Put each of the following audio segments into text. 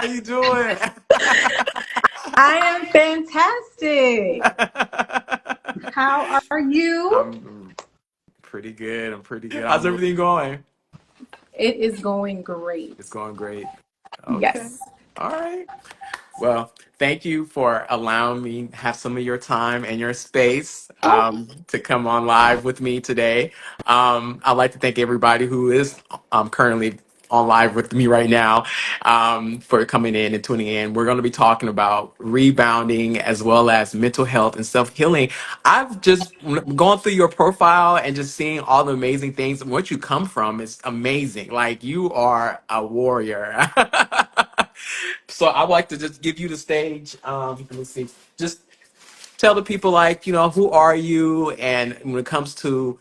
you doing? I am fantastic. How are you? I'm pretty good. I'm pretty good. How's everything going? It is going great. It's going great. Okay. Yes. All right. Well, thank you for allowing me to have some of your time and your space Oh, to come on live with me today. I'd like to thank everybody who is currently on live with me right now for coming in and tuning in. We're going to be talking about rebounding as well as mental health and self-healing. I've just gone through your profile and just seeing all the amazing things. What you come from is amazing. Like you are a warrior. So I'd like to just give you the stage. Let me see. Just tell the people, like, who are you? And when it comes to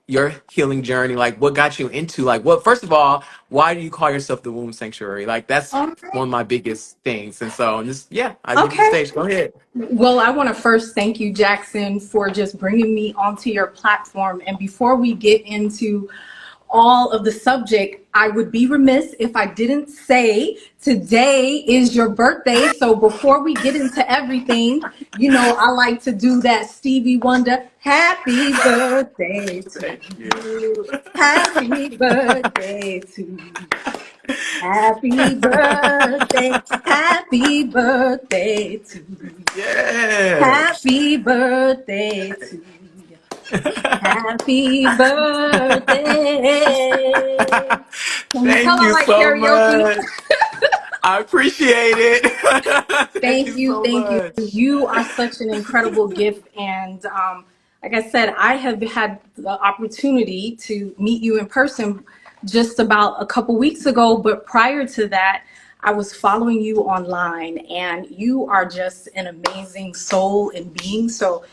your healing journey, like, what got you into, like, what, first of all, why do you call yourself the womb sanctuary? Like, that's all right. one of my biggest things. And so, just, yeah, I give you the Okay. stage. Go ahead. Well, I want to first thank you, Jackson, for just bringing me onto your platform. And before we get into all of the subject, I would be remiss if I didn't say today is your birthday. So before we get into everything, I like to do that Stevie Wonder, happy birthday to Thank you. you. Happy birthday to you. Happy birthday. Happy birthday to you. Yes. Happy birthday to you. Happy birthday. Can you tell Thank I you like so karaoke? much. I appreciate it. Thank Thank you you. so Thank you. much. You are such an incredible gift. And like I said, I have had the opportunity to meet you in person just about a couple weeks ago. But prior to that, I was following you online, and you are just an amazing soul and being. So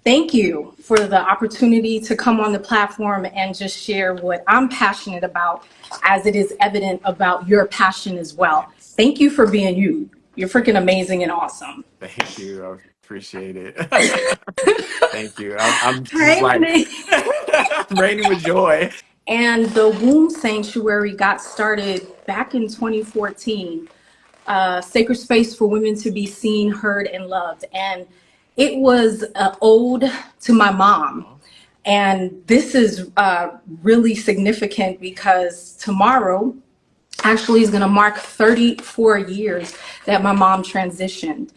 thank you for the opportunity to come on the platform and just share what I'm passionate about, as it is evident about your passion as well. Thank you for being you. You're freaking amazing and awesome. Thank you. I appreciate it. Thank you. I'm just Hey, my like name. I'm raining with joy. And the Womb Sanctuary got started back in 2014, a sacred space for women to be seen, heard, and loved. And it was an ode to my mom. And this is really significant because tomorrow actually is going to mark 34 years that my mom transitioned.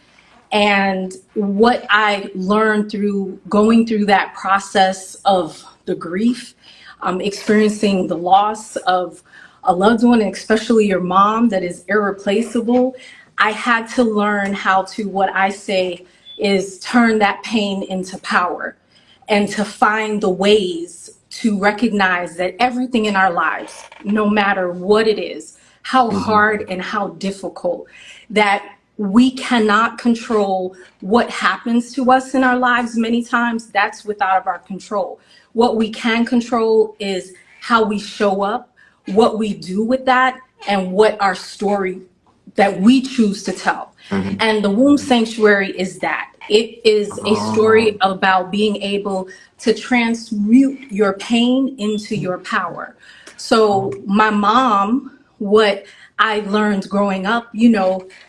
And what I learned through going through that process of the grief, experiencing the loss of a loved one, and especially your mom that is irreplaceable, I had to learn how to, what I say is, turn that pain into power and to find the ways to recognize that everything in our lives, no matter what it is, how Mhm. hard and how difficult, that we cannot control what happens to us in our lives. Many times that's without of our control. What we can control is how we show up, what we do with that, and what our story that we choose to tell. Mhm. And the womb sanctuary is that. It is a Oh. story about being able to transmute your pain into your power. So my mom, what I learned growing up,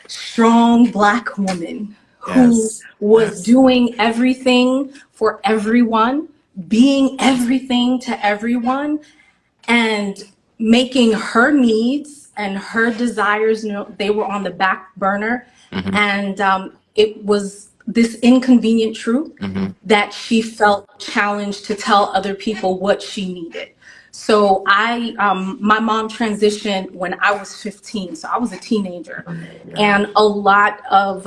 strong Black woman who Yes. was Yes. doing everything for everyone, being everything to everyone, and making her needs and her desires, they were on the back burner. Hmm. And it was this inconvenient truth Hmm. that she felt challenged to tell other people what she needed. So my mom transitioned when I was 15, so I was a teenager, Yeah. and a lot of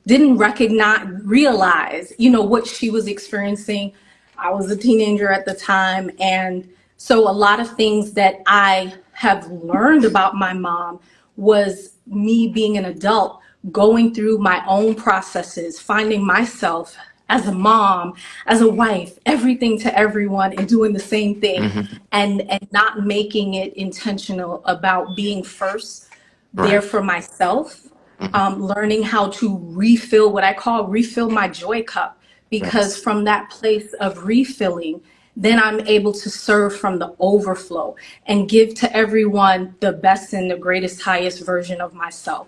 didn't realize, what she was experiencing. I was a teenager at the time, and so a lot of things that I have learned about my mom was me being an adult, going through my own processes, finding myself as a mom, as a wife, everything to everyone, and doing the same thing, Hmm. and not making it intentional about being first there Right. for myself, Hmm. learning how to refill, what I call refill my joy cup, because Yes. from that place of refilling, then I'm able to serve from the overflow and give to everyone the best and the greatest, highest version of myself.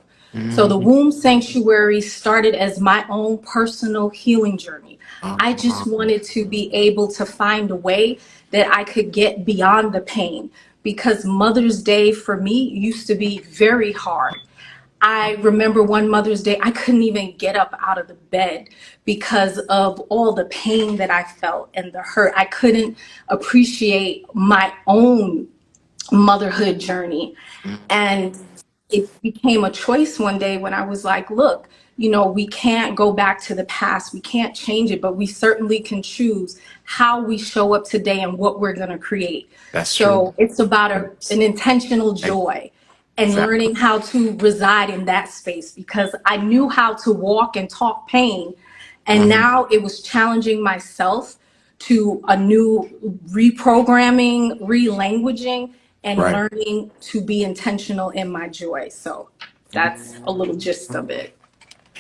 So the Mhm. womb sanctuary started as my own personal healing journey. I just Uh-huh. wanted to be able to find a way that I could get beyond the pain, because Mother's Day for me used to be very hard. I remember one Mother's Day, I couldn't even get up out of the bed because of all the pain that I felt and the hurt. I couldn't appreciate my own motherhood journey. And it became a choice one day when I was like, look, we can't go back to the past. We can't change it, but we certainly can choose how we show up today and what we're going to create. That's true. So it's about Ex- an intentional joy and Exactly. learning how to reside in that space, because I knew how to walk and talk pain. And Mhm. now it was challenging myself to a new reprogramming, relanguaging, and Right. learning to be intentional in my joy. So that's a little gist of it.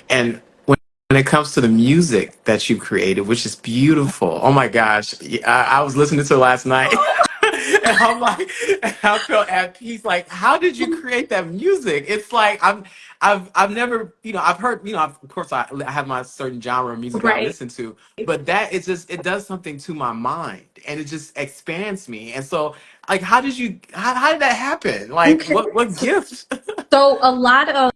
And when it comes to the music that you created, which is beautiful, oh my gosh, I was listening to it last night. And I'm like, and I felt at peace. Like, how did you create that music? It's like I've never, I've heard, of course, I have my certain genre of music that I Right. listen to, but that is just, it does something to my mind, and it just expands me. And so, like, how did that happen? Like, Okay. what gift? So a lot of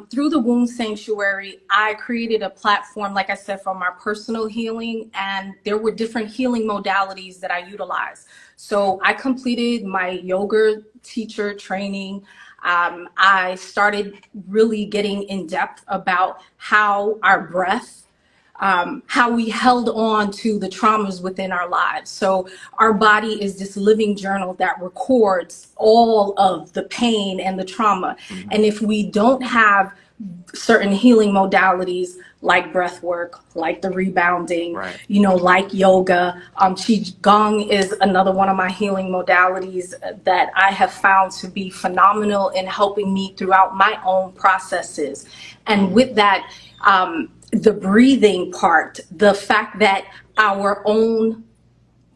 through the womb sanctuary, I created a platform, like I said, for my personal healing, and there were different healing modalities that I utilized. So I completed my yoga teacher training. I started really getting in depth about how our breath, how we held on to the traumas within our lives. So our body is this living journal that records all of the pain and the trauma. And Mhm. if we don't have certain healing modalities like breath work, like the rebounding, Right. like yoga. Qigong is another one of my healing modalities that I have found to be phenomenal in helping me throughout my own processes. And with that, the breathing part, the fact that our own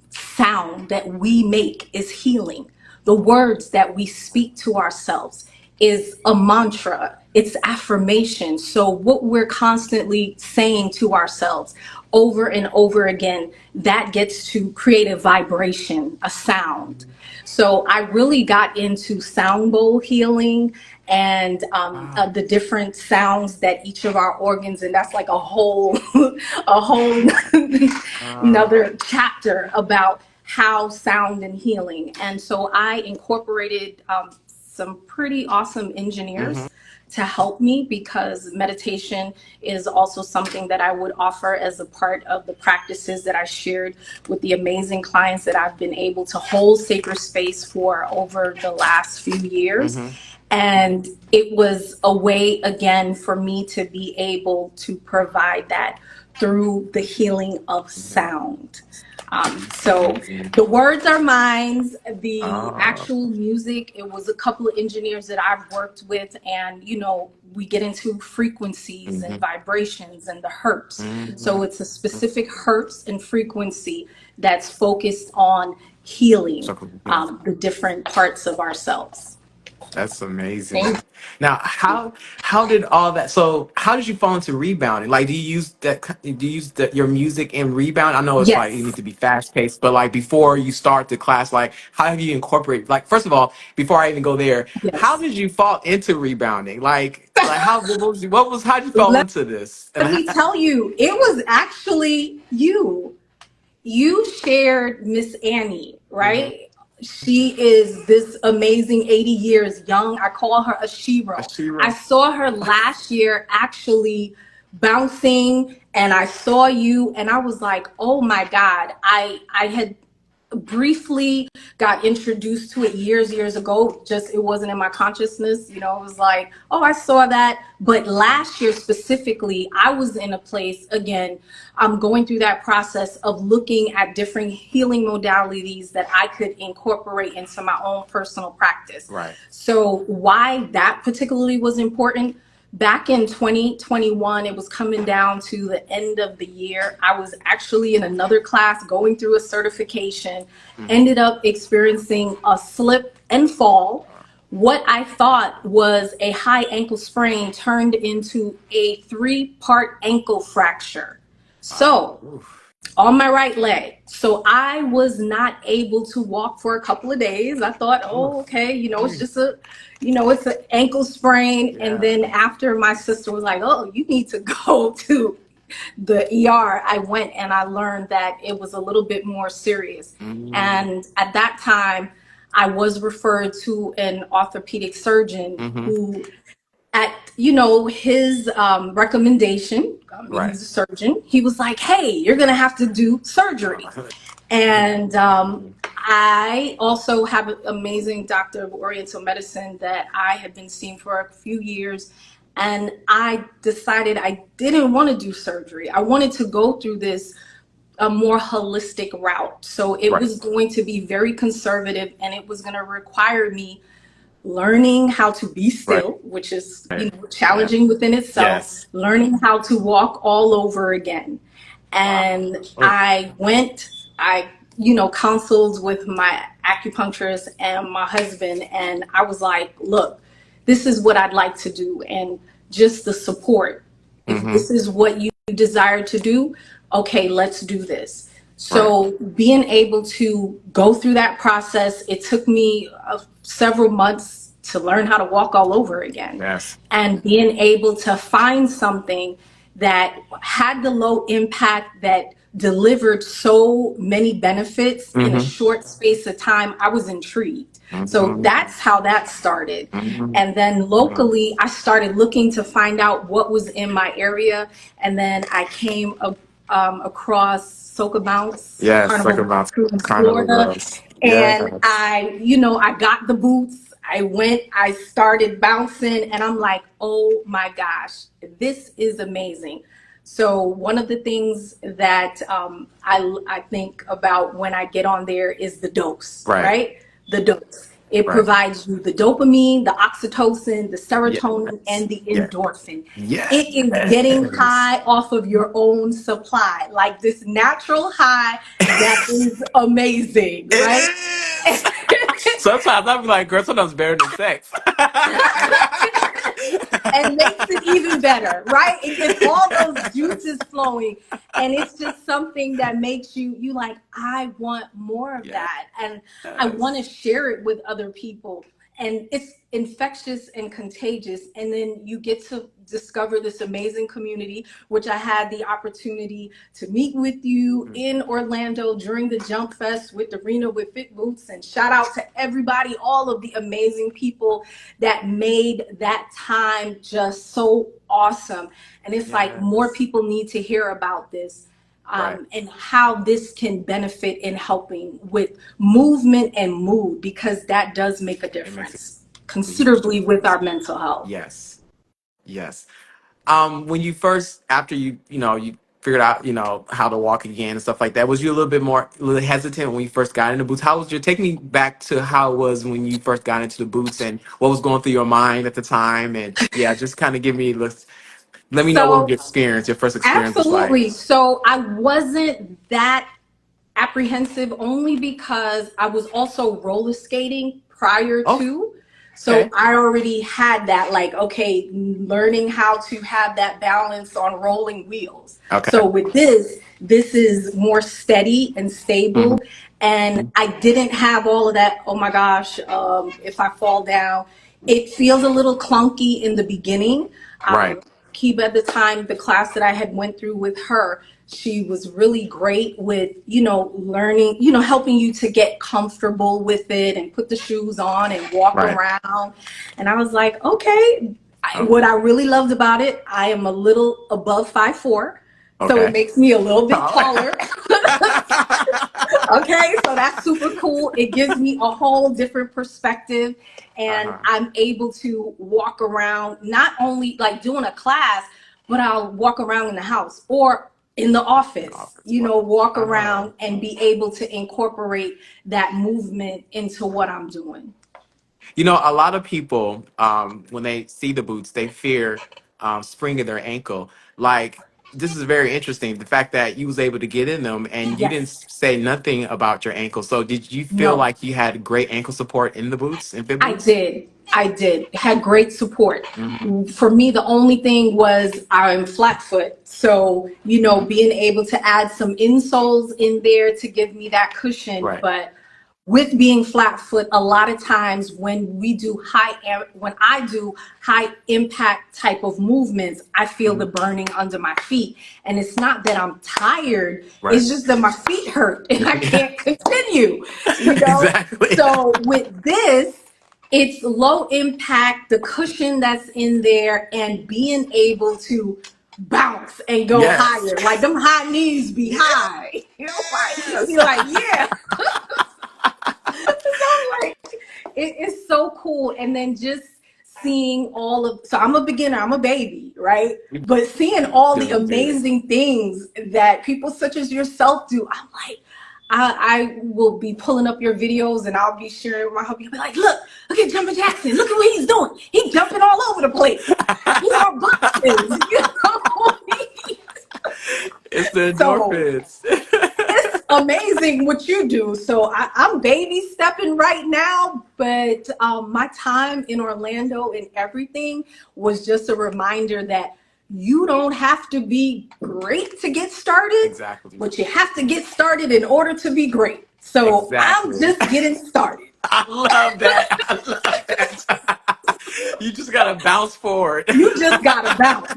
sound that we make is healing. The words that we speak to ourselves is a mantra, it's affirmation. So, what we're constantly saying to ourselves over and over again, that gets to create a vibration, a sound. So, I really got into sound bowl healing and Wow. the different sounds that each of our organs, and that's like a whole a whole Uh, another chapter about how sound and healing. And so I incorporated some pretty awesome mhm. engineers to help me, because meditation is also something that I would offer as a part of the practices that I shared with the amazing clients that I've been able to hold sacred space for over the last few years. Mhm. And it was a way, again, for me to be able to provide that through the healing of Mhm. sound. That's So amazing. the words are mine. The Uh, actual music, it was a couple of engineers that I've worked with, and we get into frequencies and mhm. vibrations and the hertz. So Mhm. it's a specific hertz and frequency that's focused on healing So, yeah. the different parts of ourselves. That's Thank amazing. Now, how did all that? So, how did you fall into rebounding? Like, do you use that? Do you use your music in rebound? I know it's like you need Yes, to be fast paced, but like before you start the class, like how have you incorporate? Like, first of all, before I even go there, how yes. did you fall into rebounding? Like how how did you fall Let into this? And me tell you, it was actually you. You shared Miss Annie, mhm. right? She is this amazing 80 years young. I call her a shero. I Ashira. saw her last year actually bouncing, and I saw you and I was like, "Oh my God." I had briefly got introduced to it years ago, just it wasn't in my consciousness. It was like, oh, I saw that. But last year specifically, I was in a place, again, I'm going through that process of looking at different healing modalities that I could incorporate into my own personal practice. Right. So why that particularly was important, back in 2021, it was coming down to the end of the year. I was actually in another class going through a certification, ended up experiencing a slip and fall. What I thought was a high ankle sprain turned into a 3-part ankle fracture. So, on my right leg. So I was not able to walk for a couple of days. I thought, oh, okay, it's just it's an ankle sprain. And then after my sister was like, oh, you need to go to the ER, I went and I learned that it was a little bit more serious. And at that time, I was referred to an orthopedic surgeon who, at his recommendation, he's a surgeon, he was like, hey, you're gonna have to do surgery. And I also have an amazing doctor of oriental medicine that I had been seeing for a few years, and I decided I didn't want to do surgery. I wanted to go through this a more holistic route. So it was going to be very conservative, and it was going to require me learning how to be still, which is challenging within itself, learning how to walk all over again. And I went, counseled with my acupuncturist and my husband, and I was like, look, this is what I'd like to do, and just the support. If this is what you desire to do, okay, let's do this. So being able to go through that process, it took me several months to learn how to walk all over again. And being able to find something that had the low impact, that delivered so many benefits in a short space of time, I was intrigued. So that's how that started. And then locally, I started looking to find out what was in my area. And then I came across Soca Bounce, Carnival Crew in Florida. And I got the boots. I went, I started bouncing, and I'm like, oh my gosh, this is amazing. So one of the things that I think about when I get on there is the dose, right? The dose. It provides you the dopamine, the oxytocin, the serotonin, and the endorphin. It is getting high off of your own supply, like this natural high that is amazing, right? Sometimes I'll be like, girl, sometimes better than sex. And makes it even better, right? It gets all those juices flowing, and it's just something that makes you like, I want more of that, and I want to share it with other people. And it's infectious and contagious. And then you get to discover this amazing community, which I had the opportunity to meet with you in Orlando during the Jump Fest with Arena with Fitboots. And shout out to everybody, all of the amazing people that made that time just so awesome. And it's like, more people need to hear about this. And how this can benefit in helping with movement and mood, because that does make a difference considerably with our mental health. Yes. When you first, after you figured out, how to walk again and stuff like that, was you a little hesitant when you first got into boots? How was take me back to how it was when you first got into the boots and what was going through your mind at the time? And just kind of let me know what your first experience was like. Absolutely. So I wasn't that apprehensive, only because I was also roller skating prior to. So I already had that, like, okay, learning how to have that balance on rolling wheels. So with this is more steady and stable. And I didn't have all of that, oh my gosh, if I fall down. It feels a little clunky in the beginning. Kiba, at the time, the class that I had went through with her, she was really great with, learning, helping you to get comfortable with it and put the shoes on and walk around. And I was like, okay. What I really loved about it, I am a little above 5'4", so it makes me a little bit taller. Okay, so that's super cool. It gives me a whole different perspective, and I'm able to walk around, not only like doing a class, but I'll walk around in the house or in the office, walk around and be able to incorporate that movement into what I'm doing. You know, a lot of people, when they see the boots, they fear spring in their ankle. Like, this is very interesting. The fact that you was able to get in them and you didn't Yes. say nothing about your ankle. So, did you feel No. like you had great ankle support in the boots, in fit I boots? did. I did. Had great support. Hmm. For me, the only thing was I'm flat foot. So, being able to add some insoles in there to give me that cushion. Right. But with being flat foot, a lot of times when I do high impact type of movements, I feel the Hmm. burning under my feet. And it's not that I'm tired, Right. it's just that my feet hurt and I can't continue, Exactly. So with this, it's low impact, the cushion that's in there, and being able to bounce and go Yes. higher. Like them high knees be Yes. high. Be like, yeah. So like it's so cool. And then just seeing so I'm a beginner, I'm a baby, right? You're But seeing all the doing good. amazing things that people such as yourself do, I'm like, I will be pulling up your videos and I'll be sharing with my hubby. I'll be like, look at Jumpin' Jackson. Look at what he's doing. He's jumping all over the place. He's on boxes. It's the So endorphins. it's amazing what you do. So I'm baby stepping right now, but my time in Orlando and everything was just a reminder that you don't have to be great to get started, Exactly. but you have to get started in order to be great. So I'm Exactly. just getting started. I love that. I love that. You just gotta bounce forward. You just gotta bounce.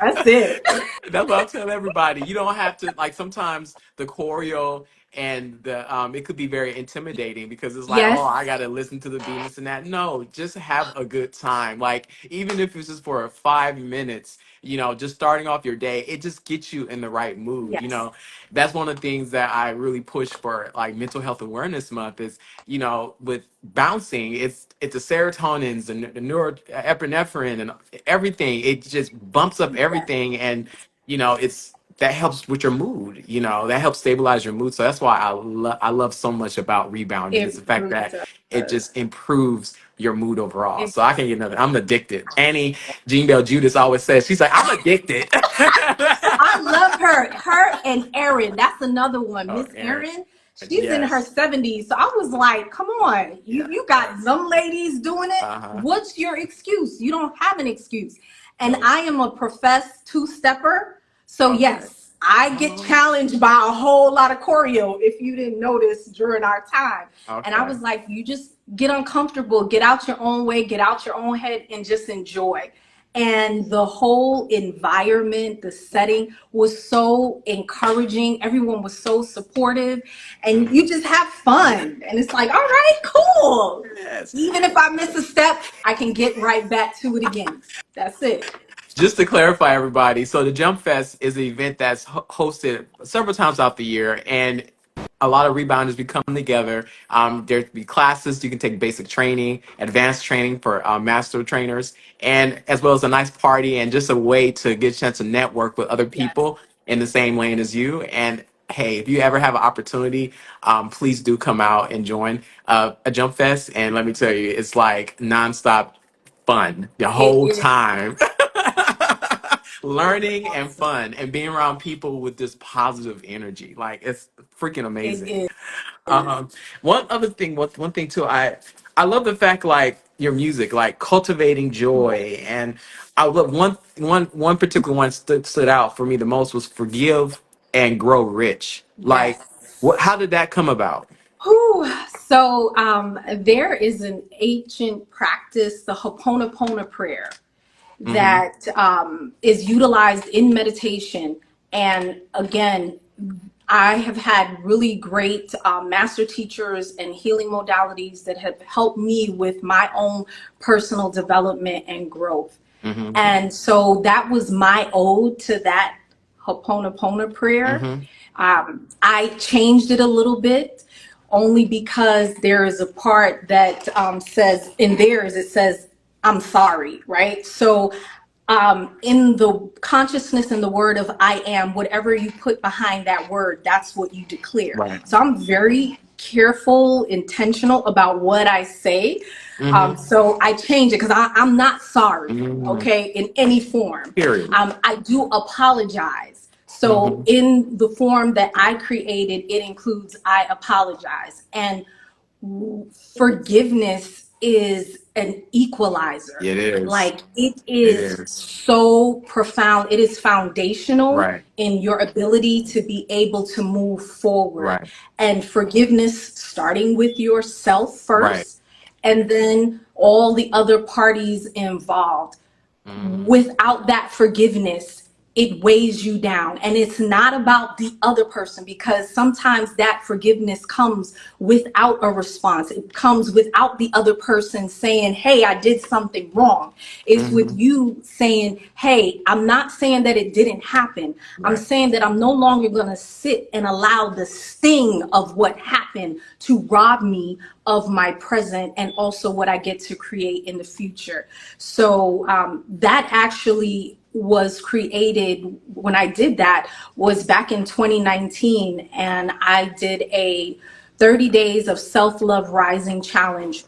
That's it. That's what I'll tell everybody. You don't have to like sometimes the choreo and the it could be very intimidating because it's like, oh, Yes. I gotta listen to the beat and this and that. No, just have a good time. Like even if it's just for 5 minutes, just starting off your day, it just gets you in the right mood. Yes. That's one of the things that I really push for like mental health awareness month is, with bouncing, it's the serotonins and the neuroepinephrine and everything. It just bumps up Yes. everything and it's that helps with your mood, that helps stabilize your mood. So that's why I love so much about rebounding is the It fact really that it does. just improves your mood overall. It So I can get another. I'm addicted. Annie Jean Bell Judas always says, she's like, I'm addicted. I love her. Her and Erin. That's another one. Oh, Miss Aaron. Erin. She's in her Yes. 70s. So I was like, come on. You got Yes. some ladies doing it. Uh-huh. What's your excuse? You don't have an excuse. And No. I am a professed two-stepper. So Okay. yes, I get Oh, challenged by a whole lot of choreo if you didn't notice during our time. And I okay. was like, you just get uncomfortable, get out your own way, get out your own head, and just enjoy. And the whole environment, the setting was so encouraging. Everyone was so supportive, and Mhm. you just have fun. And it's like, all right, cool. Yes. Even if I miss a step, I can get right back to it again. That's it. Just to clarify, everybody, so the Jump Fest is an event that's hosted several times out the year, and a lot of rebounders be coming together. There be classes you can take, basic training, advanced training for master trainers, and as well as a nice party and just a way to get a chance to network with other Yes, people in the same lane as you. And hey, if you ever have an opportunity, please do come out and join a Jump Fest. And let me tell you, it's like nonstop fun the it whole is. time. It's Learning and awesome. fun and being around people with this positive energy. Like it's freaking It amazing. is. Um, one thing too, I love the fact like your music, like cultivating Yes. joy, and I love one particular one stood out for me the most was forgive and grow rich. Like, Yes. how did that come about? Whew. So there is an ancient practice, the Ho'oponopono prayer, Mm-hmm. that is utilized in meditation. And again, I have had really great master teachers and healing modalities that have helped me with my own personal development and growth. Mm-hmm. And so that was my ode to that Ho'oponopono prayer. Mm-hmm. I changed it a little bit only because there is a part that says, in theirs, it says, I'm sorry, right? So in the consciousness and the word of I am, whatever you put behind that word, that's what you declare. Right. So I'm very careful, intentional about what I say. Mm-hmm. So I change it because I'm not sorry, Mm-hmm. okay, in any form. Period. I do apologize. So Mm-hmm. in the form that I created, it includes I apologize. And forgiveness is an equalizer. It is. Like it It is is. so profound. It is foundational Right. in your ability to be able to move forward. Right. And forgiveness starting with yourself Right. first, and then all the other parties involved. Mm-hmm. Without that forgiveness, it weighs you down. And it's not about the other person, because sometimes that forgiveness comes without a response. It comes without the other person saying, hey, I did something wrong. It's with Mm-hmm. you saying, hey, I'm not saying that it didn't happen. I'm Right. saying that I'm no longer going to sit and allow the sting of what happened to rob me of my present and also what I get to create in the future. So that actually was created when I did that was back in 2019, and I did a 30 days of self-love rising challenge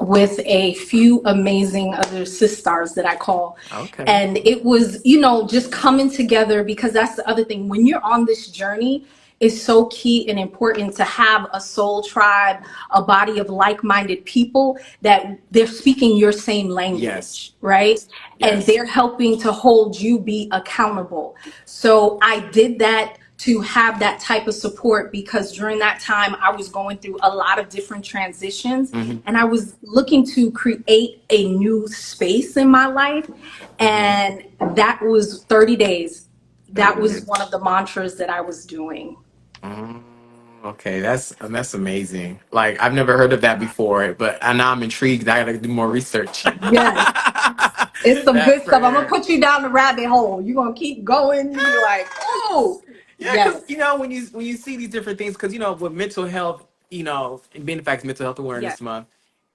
with a few amazing other sisters that I call. Okay. And it was, you know, just coming together, because that's the other thing. When you're on this journey, it's so key and important to have a soul tribe, a body of like-minded people that they're speaking your same Yes. language, right? And Yes. they're helping to hold you be accountable. So I did that to have that type of support, because during that time I was going through a lot of different transitions, Mm-hmm. and I was looking to create a new space in my life. Mm-hmm. And that was 30 days. That 30 was one days. of the mantras that I was doing. Mm, okay, that's amazing. Like I've never heard of that before, but and now I'm intrigued. I gotta do more research. Yes, it's some That good stuff. I'm gonna prayer. put you down the rabbit hole. You're gonna keep going. You be like, oh, Yeah, because yes, when you see these different things, because with mental health, and being in fact Mental Health yes, Awareness Month,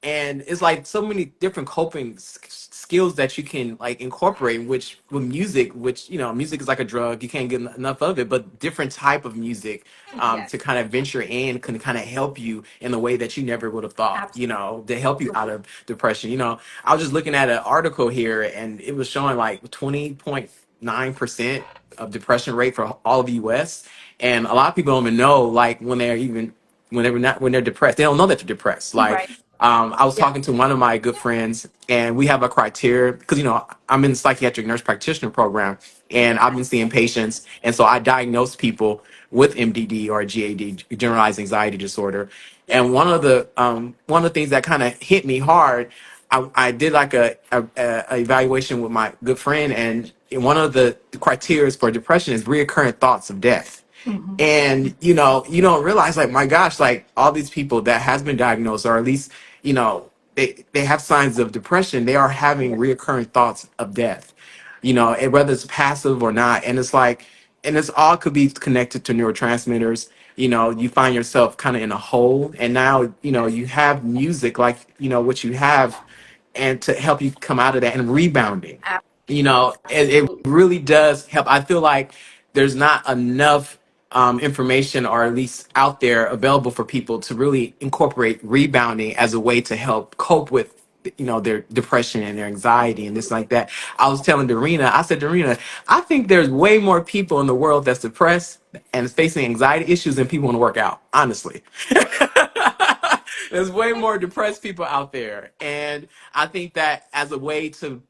and it's like so many different coping skills that you can like incorporate, which with music, which music is like a drug, you can't get enough of it, but different type of music yes, to kind of venture in can kind of help you in a way that you never would have thought, absolutely. to help you out of depression. I was just looking at an article here, and it was showing like 20.9% of depression rate for all of the US. And a lot of people don't even know, like, when they're depressed, they don't know that they're depressed. Like, Right. I was Yeah. talking to one of my good friends, and we have a criteria because I'm in the psychiatric nurse practitioner program, and I've been seeing patients, and so I diagnose people with MDD or GAD, generalized anxiety disorder. And one of the things that kind of hit me hard, I did like a evaluation with my good friend, and one of the criteria for depression is reoccurring thoughts of death. Mhm. And you don't realize, like, my gosh, like all these people that has been diagnosed, or at least they have signs of depression, they are having Yeah. reoccurring thoughts of death, and whether it's passive or not. And it's like, and it's all could be connected to neurotransmitters. You find yourself kind of in a hole, and now Yes. you have music, like what you have, and to help you come out of that, and rebounding. It Absolutely. really does help. I feel like there's not enough information, or at least out there available for people to really incorporate rebounding as a way to help cope with their depression and their anxiety and this like that. I was telling Darina, I said, Darina, I think there's way more people in the world that's depressed and facing anxiety issues than people want to work out, honestly. There's way more depressed people out there. And I think that as a way to,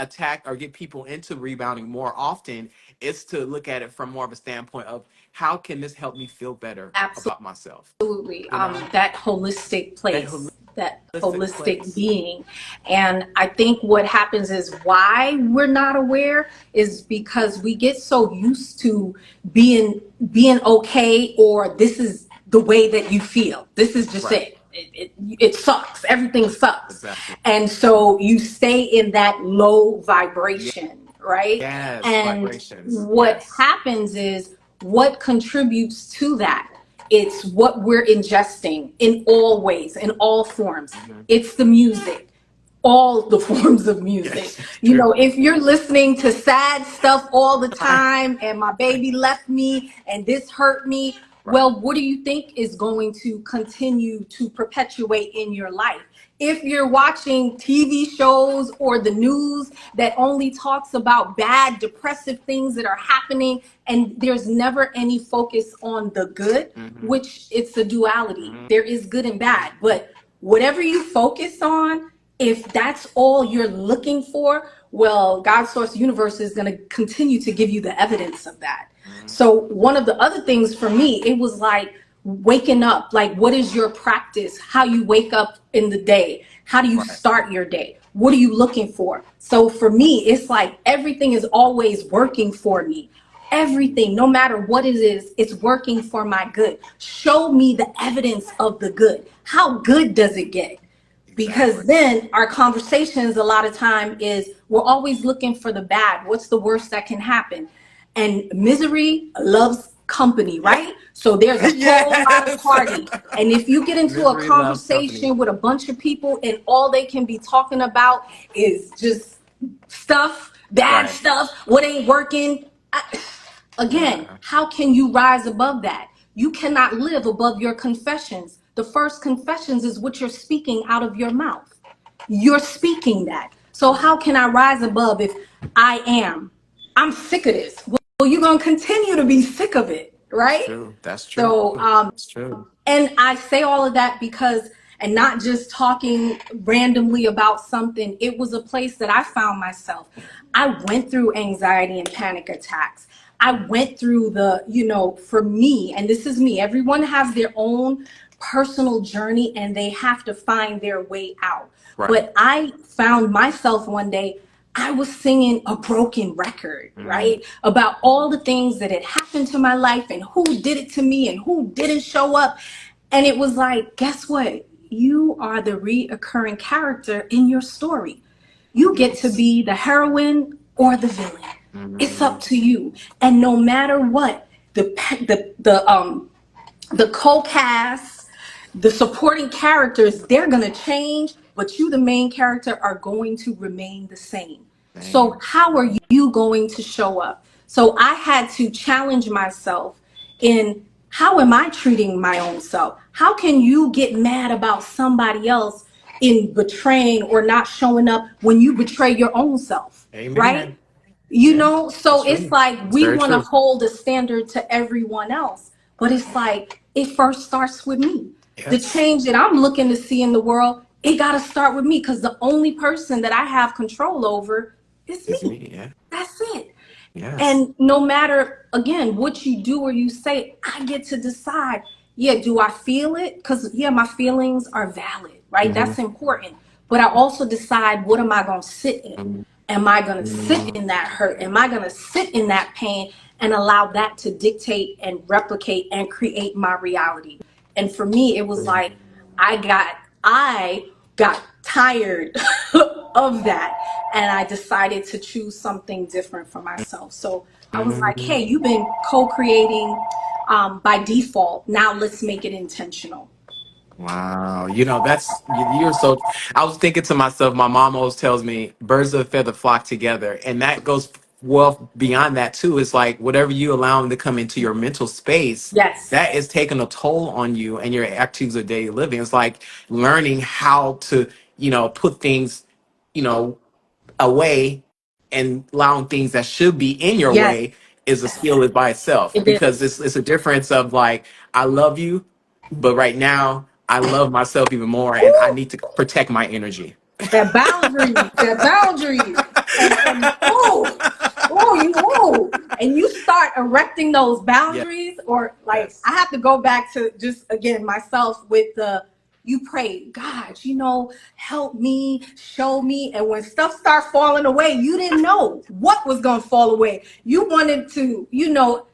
attack or get people into rebounding more often, is to look at it from more of a standpoint of how can this help me feel better about myself? Absolutely. You know, That holistic that place, that holistic holistic place. being. And I think what happens is why we're not aware is because we get so used to being being okay, or this is the way that you feel. This is just Right. it. It sucks. Everything sucks. Exactly. And so you stay in that low vibration, right? Yes. And Vibrations. what Yes. happens is what contributes to that? It's what we're ingesting in all ways, in all forms. Hmm. It's the music. all the forms of music. Yes, it's You know, true. if you're listening to sad stuff all the time and my baby left me and this hurt me, Right. well, what do you think is going to continue to perpetuate in your life? If you're watching TV shows or the news that only talks about bad, depressive things that are happening, and there's never any focus on the good, Mm-hmm. which it's a duality. Mm-hmm. There is good and bad, but whatever you focus on, if that's all you're looking for, well, God Source Universe is going to continue to give you the evidence of that. Mm-hmm. So one of the other things for me, it was like waking up, like what is your practice? How you wake up in the day? How do you Right. start your day? What are you looking for? So for me, it's like everything is always working for me. Everything, no matter what it is, it's working for my good. Show me the evidence of the good. How good does it get? Exactly. Because then our conversations a lot of time is we're always looking for the bad. What's the worst that can happen? And misery loves company, Yeah. right? So there's a whole lot of Yes. party. And if you get into a Misery loves company. conversation with a bunch of people and all they can be talking about is just stuff, bad Right. stuff, what ain't working. Again, Yeah. how can you rise above that? You cannot live above your confessions. The first confessions is what you're speaking out of your mouth. You're speaking that. So how can I rise above if I'm sick of this? Well, you're going to continue to be sick of it, That's right? true. That's true. So, That's true. and I say all of that because, and not just talking randomly about something, it was a place that I found myself. I went through anxiety and panic attacks. I went through for me, and this is me, everyone has their own personal journey and they have to find their way out. Right. But I found myself one day, I was singing a broken record, Mm-hmm. right? About all the things that had happened to my life and who did it to me and who didn't show up. And it was like, guess what? You are the reoccurring character in your story. You get to Yes. be the heroine or the villain. It's Mm-hmm. up to you. And no matter what, the co-cast, the supporting characters, they're going to change, but you, the main character, are going to remain the same. So Same. how are you going to show up? So I had to challenge myself in how am I treating my own self? How can you get mad about somebody else in betraying or not showing up when you betray your own self, right? Amen. Yeah. So That's it's true. like That's we very want to true. hold a standard to everyone else, but it's like it first starts with me. The Yes. change that I'm looking to see in the world, it got to start with me because the only person that I have control over is It's me. me. Yeah. That's it. Yes. And no matter, again, what you do or you say, I get to decide, yeah, do I feel it? Because, yeah, my feelings are valid, right? Mm-hmm. That's important. But I also decide, what am I going to sit in? Am I going to sit Mm-hmm. in that hurt? Am I going to sit in that pain and allow that to dictate and replicate and create my reality? And for me, it was like, I got tired of that, and I decided to choose something different for myself. So I was like, Mm-hmm. hey, you've been co-creating by default. Now let's make it intentional. Wow. You're so, I was thinking to myself, my mom always tells me birds of a feather flock together. And that goes well beyond that too. It's like whatever you allow them to come into your mental space, Yes. that is taking a toll on you and your activities of daily living. It's like learning how to, put things, you know, away and allowing things that should be in your Yes, way is a skill by itself it because is. it's a difference of like I love you, but right now I love myself even more and I Ooh, need to protect my energy. that boundaries, and and you start erecting those Yes, boundaries, or like I have to go back to just again myself with the you pray, God, help me, show me, and when stuff start falling away, you didn't know what was gonna fall away. You wanted to,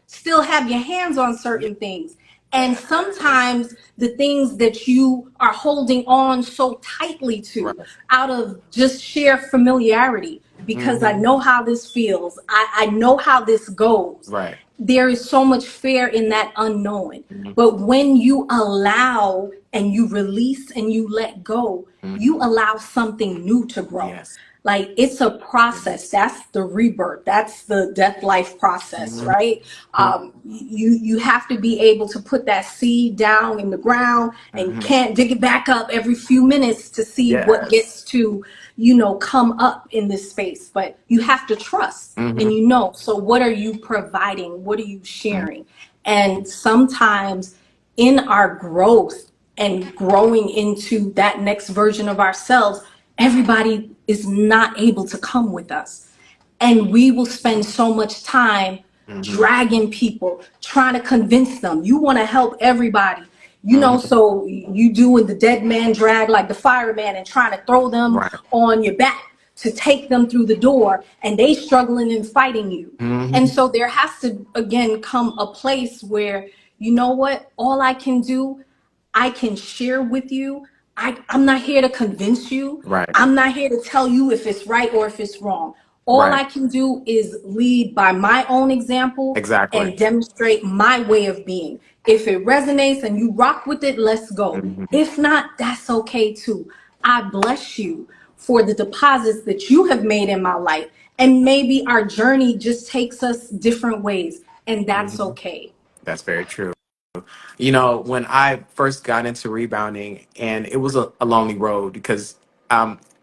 still have your hands on certain things. And yes, sometimes the things that you are holding on so tightly to right. out of just sheer familiarity, because I Hmm. know how this feels, I know how this goes. Right. There is so much fear in that unknown. Mhm. But when you allow and you release and you let go, you Hmm. allow something new to grow. Yes. Like it's a process. Yes. That's the rebirth. That's the death life process, Hmm. right? You have to be able to put that seed down in the ground, and you Hmm. can't dig it back up every few minutes to see what Yes. gets to, come up in this space. But you have to trust, Hmm. and so what are you providing? What are you sharing? And sometimes in our growth and growing into that next version of ourselves, everybody is not able to come with us. And we will spend so much time Hmm. dragging people, trying to convince them. You want to help everybody, Hmm. so you doing the dead man drag like the fireman and trying to throw them Right. on your back to take them through the door, and they struggling and fighting you. And Hmm. so there has to again come a place where, what, all I can do, I can share with you. I'm not here to convince you. Right. I'm not here to tell you if it's right or if it's wrong. All Right. I can do is lead by my own example Exactly. and demonstrate my way of being. If it resonates and you rock with it, let's go. Hmm. If not, that's okay too. I bless you for the deposits that you have made in my life. And maybe our journey just takes us different ways, and that's Hmm. okay. That's very true. When I first got into rebounding, and it was a lonely road because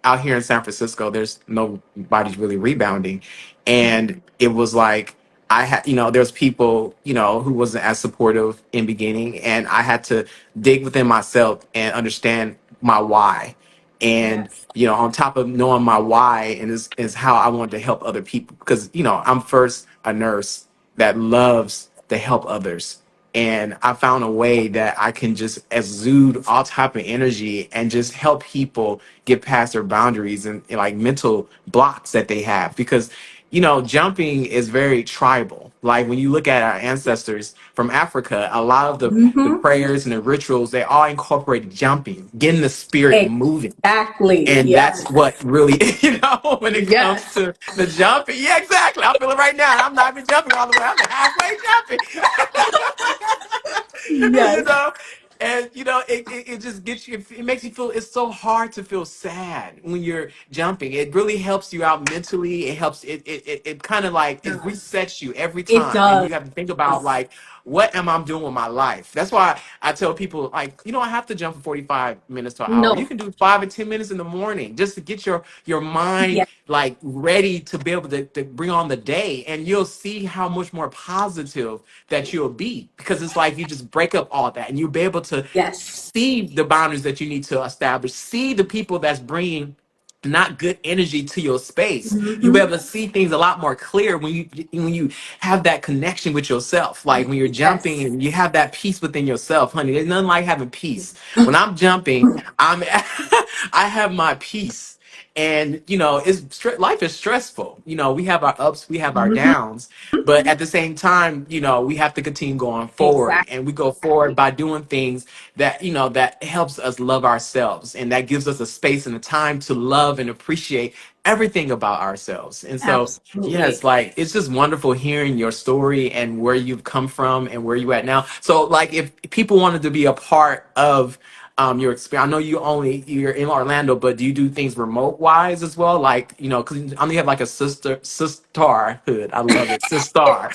out here in San Francisco, there's nobody's really rebounding. And it was like I had, there's people, who wasn't as supportive in beginning, and I had to dig within myself and understand my why. And, Yes. on top of knowing my why and is how I wanted to help other people because, I'm first a nurse that loves to help others, and I found a way that I can just exude all type of energy and just help people get past their boundaries and like mental blocks that they have because jumping is very tribal. Like when you look at our ancestors from Africa, a lot of the Mm-hmm. prayers and the rituals, they all incorporate jumping, getting the spirit moving. Exactly. And Yes. that's what really, when it comes Yes. to the jumping. Yeah, exactly. I feel it right now. I'm not even jumping all the way. I'm halfway jumping. you Yes. know, and it just gets you. It makes you feel. It's so hard to feel sad when you're jumping. It really helps you out mentally. It helps. It kind of like it resets you every It time, and does. you have to think about like, what am I doing with my life? That's why I tell people like, you don't have to jump for 45 minutes to an hour. You No. can do 5 or 10 minutes in the morning just to get your mind Yes. like ready to be able to bring on the day, and you'll see how much more positive that you'll be because it's like you just break up all that and you'll be able to Yes. see the boundaries that you need to establish, see the people that's bringing not good energy to your space. You'll be Mm-hmm. able to see things a lot more clear when you have that connection with yourself. Like when you're jumping Yes. and you have that peace within yourself, honey. There's nothing like having peace. When I'm jumping, I'm I have my peace. And life is stressful. We have our ups, we have our Mm-hmm. downs, but at the same time, we have to continue going forward, Exactly. and we go forward by doing things that helps us love ourselves, and that gives us a space and a time to love and appreciate everything about ourselves. And so, yeah, Absolutely. it's like it's just wonderful hearing your story and where you've come from and where you at now. So, like, if people wanted to be a part of your experience, I know you're in Orlando, but do you do things remote wise as well? Like, because I know you have like a sisterhood. I love it, sister.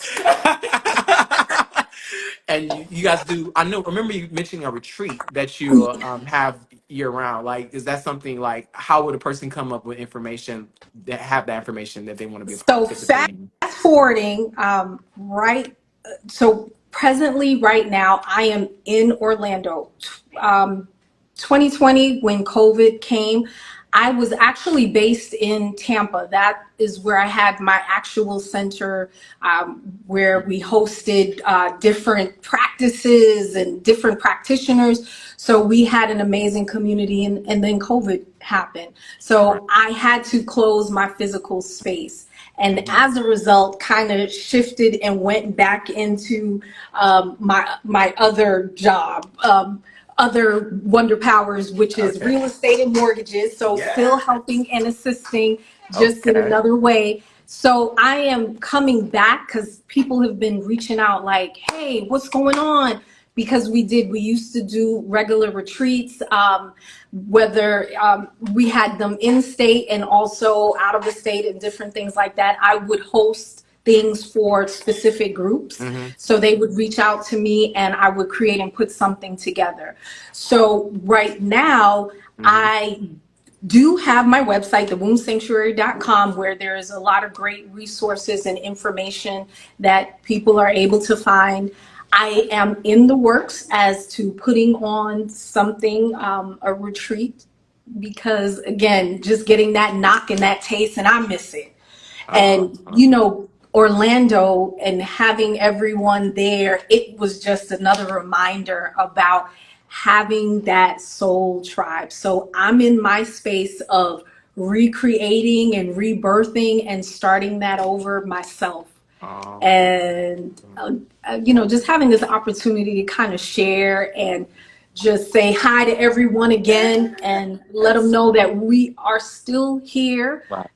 And you guys do. I know. Remember you mentioning a retreat that you have year round. Like, is that something like? How would a person come up with information that have that information that they want to be So fast participating? forwarding, right. So presently, right now, I am in Orlando. Um, 2020, when COVID came, I was actually based in Tampa. That is where I had my actual center, where we hosted different practices and different practitioners. So we had an amazing community, and then COVID happened. Right. So I had to close my physical space. And Mhm. as a result, kind of shifted and went back into my other job, other wonder powers, which is Okay. real estate and mortgages. So still Yeah. helping and assisting, just in Okay. another way. So I am coming back because people have been reaching out like, hey, what's going on? because we used to do regular retreats, whether we had them in state and also out of the state and different things like that. I would host things for specific groups. Mm-hmm. So they would reach out to me and I would create and put something together. So right now, Mm-hmm. I do have my website, thewombsanctuary.com, where there is a lot of great resources and information that people are able to find. I am in the works as to putting on something, a retreat, because again, just getting that knock and that taste, and I miss it. And, Uh-huh. Orlando and having everyone there, it was just another reminder about having that soul tribe. So I'm in my space of recreating and rebirthing and starting that over myself. Uh-huh. And, just having this opportunity to kind of share and just say hi to everyone again and let them Yes. know that we are still here. Right.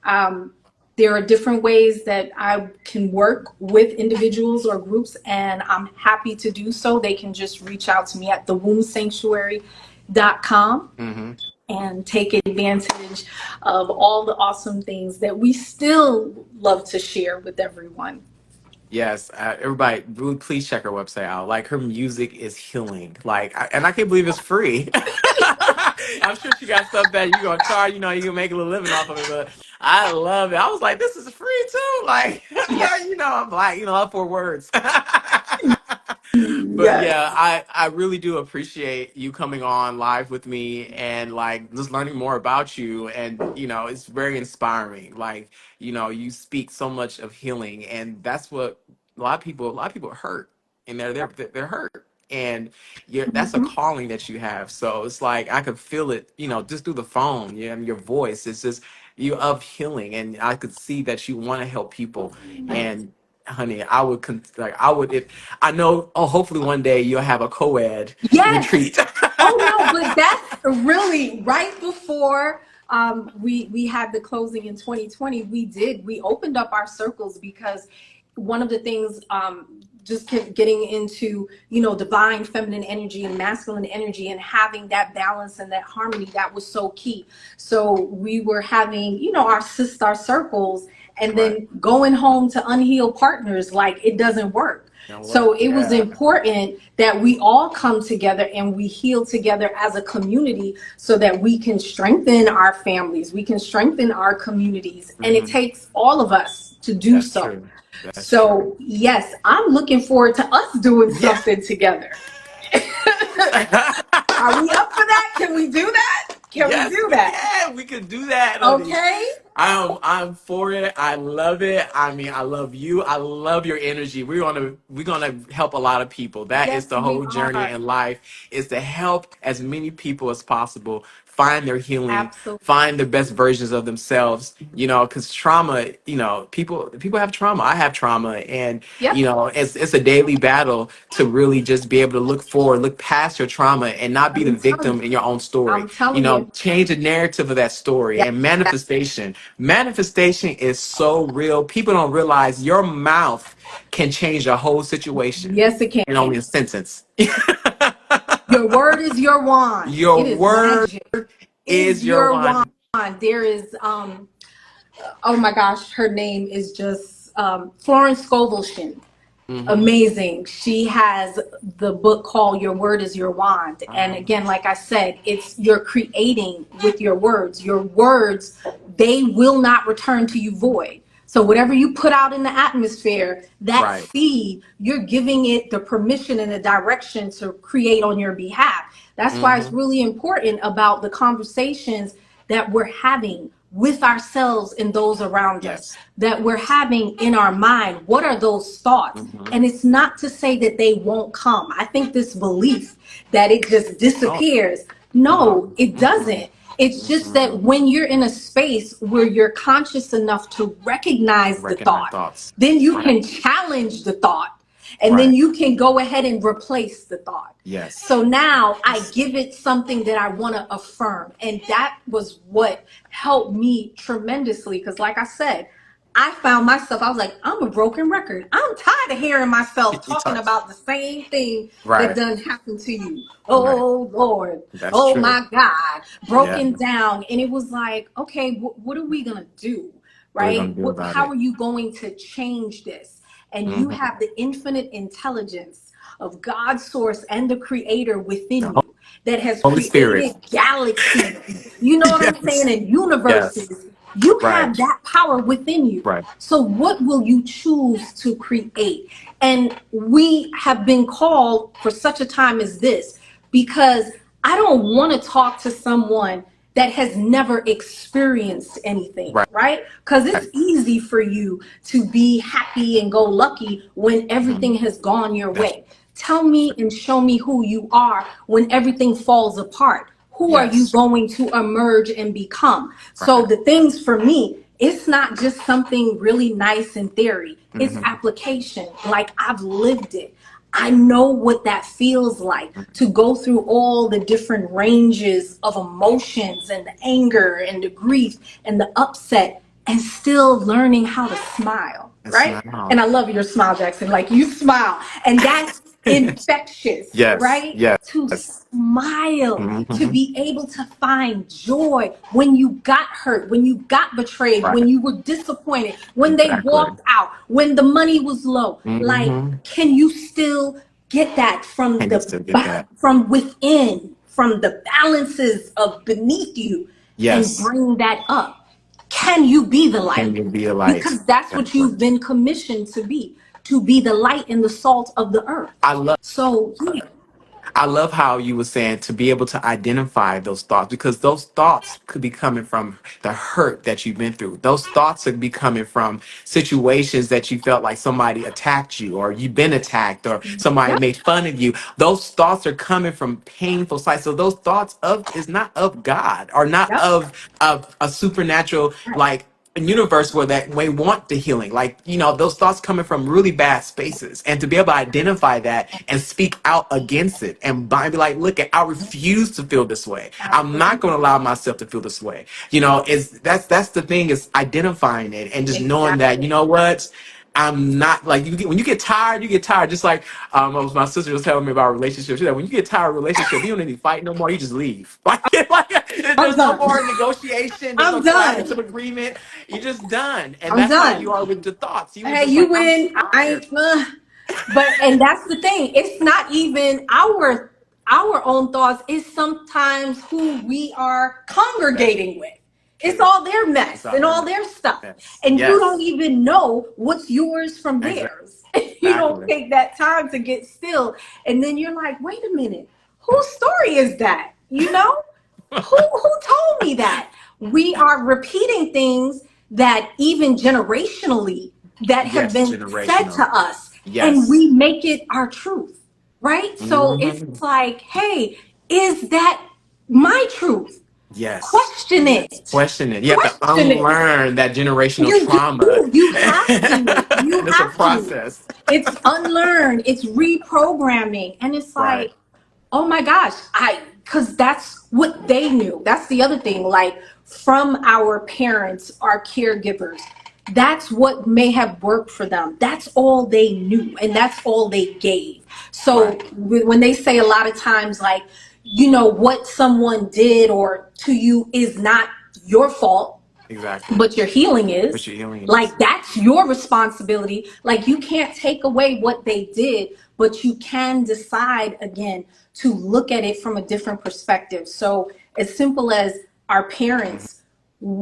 There are different ways that I can work with individuals or groups, and I'm happy to do so. They can just reach out to me at thewombsanctuary.com Mm-hmm. and take advantage of all the awesome things that we still love to share with everyone. Yes, everybody, really, please check her website out. Like her music is healing. And I can't believe it's free. I'm sure she got stuff that you gonna charge. You can make a little living off of it. But I love it. I was like, this is free too. Like, Yeah. I'm like, up for words. But Yes. yeah, I really do appreciate you coming on live with me and like just learning more about you. And it's very inspiring. Like, you speak so much of healing, and that's what a lot of people hurt, and they're hurt, and that's a Mhm. calling that you have. So it's like I could feel it, just through the phone. Yeah, and your voice. It's just you of healing, and I could see that you want to help people. And honey, I would if I know. Oh, hopefully one day you'll have a co-ed Yes. retreat. Oh no, but that's really right before we had the closing in 2020. We opened up our circles because one of the things, just getting into divine feminine energy and masculine energy and having that balance and that harmony, that was so key. So we were having our circles, and Right. then going home to unhealed partners, like it doesn't work. Now So work. it was Yeah. important that we all come together and we heal together as a community so that we can strengthen our families, we can strengthen our communities, and it Hmm. takes all of us to do That's so. true. That's true. So yes, I'm looking forward to us doing Yeah. something together. Are we up for that? Can we do that? Can we Yes, do we that? can. We can do that, honey. Okay. I'm for it. I love it. I mean, I love you. I love your energy. We're gonna help a lot of people. That is Yes, the we whole journey are. in life, is to help as many people as possible find their healing, Absolutely. find the best versions of themselves. Because trauma, people have trauma. I have trauma, and Yep. it's a daily battle to really just be able to look forward, look past your trauma, and not be the I'm telling victim you. in your own story. I'm telling you. Change the narrative of that story. Yeah. And manifestation is so real. People don't realize your mouth can change a whole situation Yes, it in can. only a sentence. Your word is your wand. Your It is word magic. It is is your your wand. one. There is oh my gosh, her name is just Florence Scovel. Hmm. Amazing. She has the book called Your Word is Your Wand. And Um, again, like I said, it's you're creating with your words. Your words, they will not return to you void. So whatever you put out in the atmosphere, that right. seed, you're giving it the permission and the direction to create on your behalf. That's why it's Hmm. really important about the conversations that we're having with ourselves and those around us, Yes. that we're having in our mind. What are those thoughts? Hmm. And it's not to say that they won't come. I think this belief that it just Oh disappears, no. no, it Mm-mm. doesn't. It's just that Mm-mm. when you're in a space where you're conscious enough to recognize the Recognize thought, thoughts. then you Right. can challenge the thought, and then Right. you can go ahead and replace the thought. Yes. So now I Yes. give it something that I want to affirm. And that was what helped me tremendously. Because, like I said, I found myself, I was like, I'm a broken record. I'm tired of hearing myself You talking talk. about the same thing that Right. done happened to you. Right. Oh Lord. That's Oh true. my God. Yeah. Broken down. And it was like, okay, what are we going to do? What are we Right? gonna do about How it? are you going to change this? And you Hmm. have the infinite intelligence of God's source and the creator within The you that has Holy Spirit. created galaxies. You know what I'm saying? Yes. And Yes. universes. You Right. have that power within you. Right. So, what will you choose to create? And we have been called for such a time as this because I don't want to talk to someone that has never experienced anything, Right. right? Because it's Right. easy for you to be happy and go lucky when Hmm. everything has gone your That's way. Tell me and show me who you are when everything falls apart. Who are you yes. going to emerge and become? So Right. the things for me, it's not just something really nice in theory. It's Hmm. application. Like I've lived it. I know what that feels like to go through all the different ranges of emotions and the anger and the grief and the upset and still learning how to smile, It's right? now. And I love your smile, Jackson. Like you smile. And that's infectious, Yes. right? To Yes. smile, to Hmm. be able to find joy when you got hurt, when you got betrayed, when Right. you were disappointed, when they Exactly. walked out, when the money was low. Like, Hmm. can you still get that from Can you still get that? from within, from the balances of beneath you, and Yes. bring that up? Can you be the Can light? you be a light? Because that's what Exactly. you've been commissioned to be the light and the salt of the earth. I love. So, yeah, I love how you were saying to be able to identify those thoughts because those thoughts could be coming from the hurt that you've been through. Those thoughts could be coming from situations that you felt like somebody attacked you or you've been attacked or somebody yep, made fun of you. Those thoughts are coming from painful sites. So those thoughts of is not of God or not yep, of a supernatural right, like a universe where that may want the healing, like those thoughts coming from really bad spaces, and to be able to identify that and speak out against it and be like, look, I refuse to feel this way. I'm not going absolutely, to allow myself to feel this way. Is that's the thing, is identifying it and just knowing that, exactly. what, I'm not like when you get tired, you get tired. Just like my sister was telling me about relationships. She said, when you get tired of a relationship, you don't need to fight no more. You just leave. Like I'm there's no done. more negotiation. There's no I'm done. collaborative agreement. You're just done. And I'm that's how you done. are with the thoughts. You were Hey, just you like, I'm win. I tired. ain't. But and that's the thing. It's not even our own thoughts. It's sometimes who we are That's congregating with. It's true. all their It's mess out and there. all their stuff, Yes. and you don't Yes. even know what's yours from theirs. You don't Exactly. take that time to get still, and then you're like, wait a minute, whose story is that? Who told me that? We are repeating things that even generationally that have Yes. been said to Generational. us, and Yes. we make it our truth, right? So it's Hmm. like, hey, is that my truth? Yes. Question it. Question it. You have to Question it. unlearn that generational You trauma. do. You have to. You And it's a have to. process. It's unlearned. It's reprogramming. And it's Right. like, oh my gosh, because that's what they knew. That's the other thing. Like from our parents, our caregivers, that's what may have worked for them. That's all they knew, and that's all they gave. So Right. when they say a lot of times, like, what someone did or to you is not your fault, Exactly. but your healing What is, your healing is. like, that's your responsibility. Like, you can't take away what they did, but you can decide again to look at it from a different perspective. So as simple as our Mhm. parents,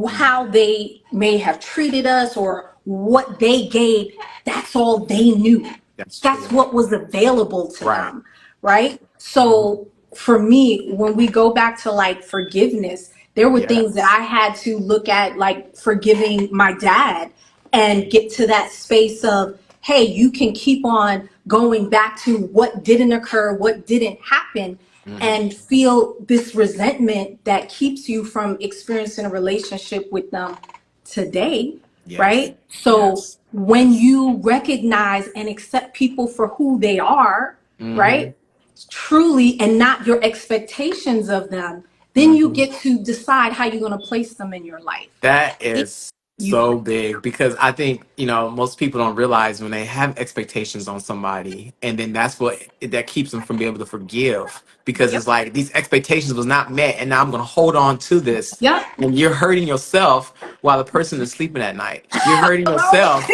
how they may have treated us or what they gave, that's all they knew. That's That's true. what was available to Right. them, right? Hmm. So for me, when we go back to like forgiveness, there were things that Yes. I had to look at, like forgiving my dad, and get to that space of, hey, you can keep on going back to what didn't occur, what didn't happen, Hmm. and feel this resentment that keeps you from experiencing a relationship with them today, Yes. right? So Yes. when Yes. you recognize and accept people for who they are, Hmm. right? Truly, and not your expectations of them, then you Hmm. get to decide how you're going to place them in your life. That It, is You So big, because I think, most people don't realize when they have expectations on somebody, and then that's what that keeps them from being able to forgive, because Yep. it's like these expectations was not met, and now I'm going to hold on to this, Yep. and you're hurting yourself while the person is sleeping at night. You're hurting Hello. yourself.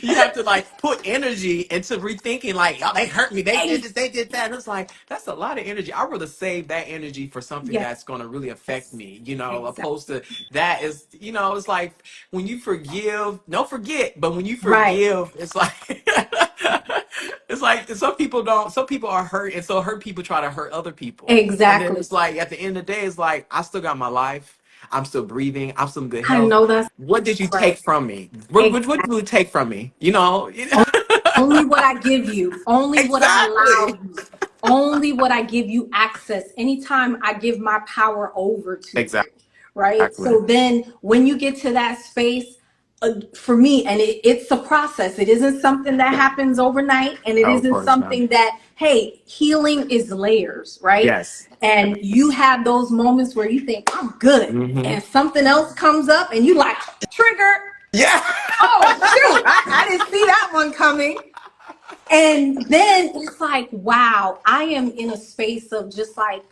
You have to like put energy into rethinking, like, oh, they hurt me, they did this, they did that. And it's like, that's a lot of energy. I'd rather save that energy for something Yes. that's going to really affect me, Exactly. opposed to that is, it's like when you forgive, don't forget, but when you Right. forgive, it's like, it's like some people are hurt, and so hurt people try to hurt other people. And then Exactly. it's like, at the end of the day, it's like, I still got my life. I'm still breathing. I'm still in good I health. know that's What did you right. take from me? What did Exactly. you take from me? You know? Only what I give you, only what I allow Exactly. you, only what I give you access. Anytime I give my power over to you, right? Exactly. So then when you get to that space, for me, and it's a process, it isn't something that happens overnight, and it Oh, of isn't course, man. something that, hey, healing is layers, right? Yes. And you have those moments where you think, I'm good. Hmm. And something else comes up, and you like, trigger. Yeah. Oh, shoot. I didn't see that one coming. And then it's like, wow, I am in a space of just like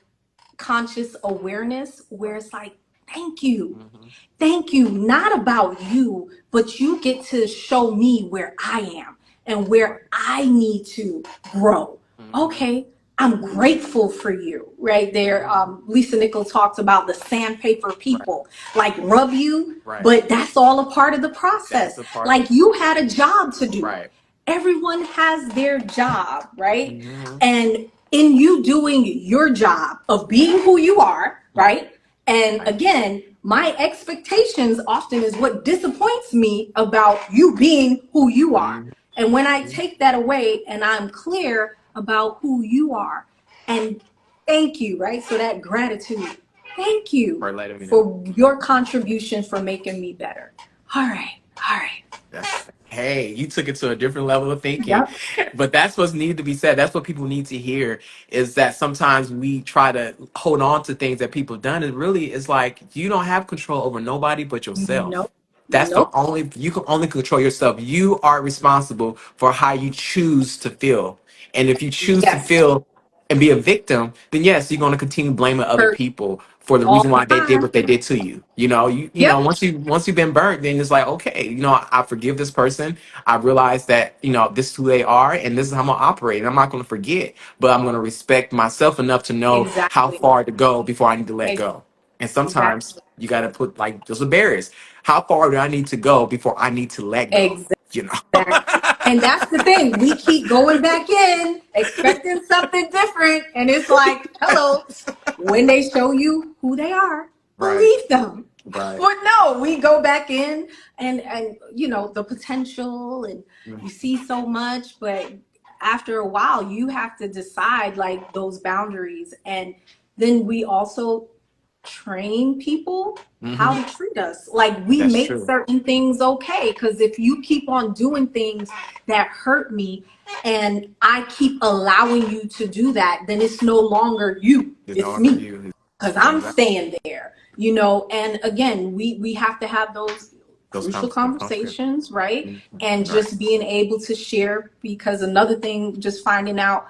conscious awareness where it's like, thank you. Hmm. Thank you. Not about you, but you get to show me where I am and Right. where I need to grow. Hmm. Okay. I'm grateful for you right there. Hmm. Lisa Nichols talks about the sandpaper Right. people, like rub you, Right. but that's all a part of the That's process. a part. Like you had a job to do. Right. Everyone has their job, right? Hmm. And in you doing your job of being who you are, Right. right? And Right. again, my expectations often is what disappoints me about you being who you are. Hmm. And when I take that away and I'm clear about who you are, and thank you, right? So that gratitude, thank you For letting me know. for your contribution for making me better. All right, all right. That's, hey, you took it to a different level of thinking. Yep. But that's what's needed to be said. That's what people need to hear, is that sometimes we try to hold on to things that people done. And really, it's like you don't have control over nobody but yourself. Nope. That's the Nope. only, you can only control yourself. You are responsible for how you choose to feel. And if you choose to Yes. feel and be a victim, then yes, you're going to continue blaming other Hurt people for the all reason the why they did time. what they did to you. Yep. Once you've been burnt, then it's like, okay, I forgive this person. I realize that, this is who they are, and this is how I'm gonna operate. And I'm not gonna forget, but I'm gonna respect myself enough to know how Exactly. far to go before I need to let Ex- go. And sometimes Exactly. you gotta put like those are barriers. How far do I need to go before I need to let go? You know? Exactly. And that's the thing. We keep going back in, expecting something different. And it's like, hello, when they show you who they are, Right, believe them. right. But no, we go back in and the potential and you see so much, but after a while you have to decide like those boundaries. And then we also train people how Hmm. to treat us. Like we That's make true. certain things okay. Because if you keep on doing things that hurt me and I keep allowing you to do that, then it's no longer you, There's no it's longer me. you. Because I'm Exactly. staying there, and again, we have to have those Those crucial conversations. conversations, right? Mhm. And Right. just being able to share, because another thing, just finding out,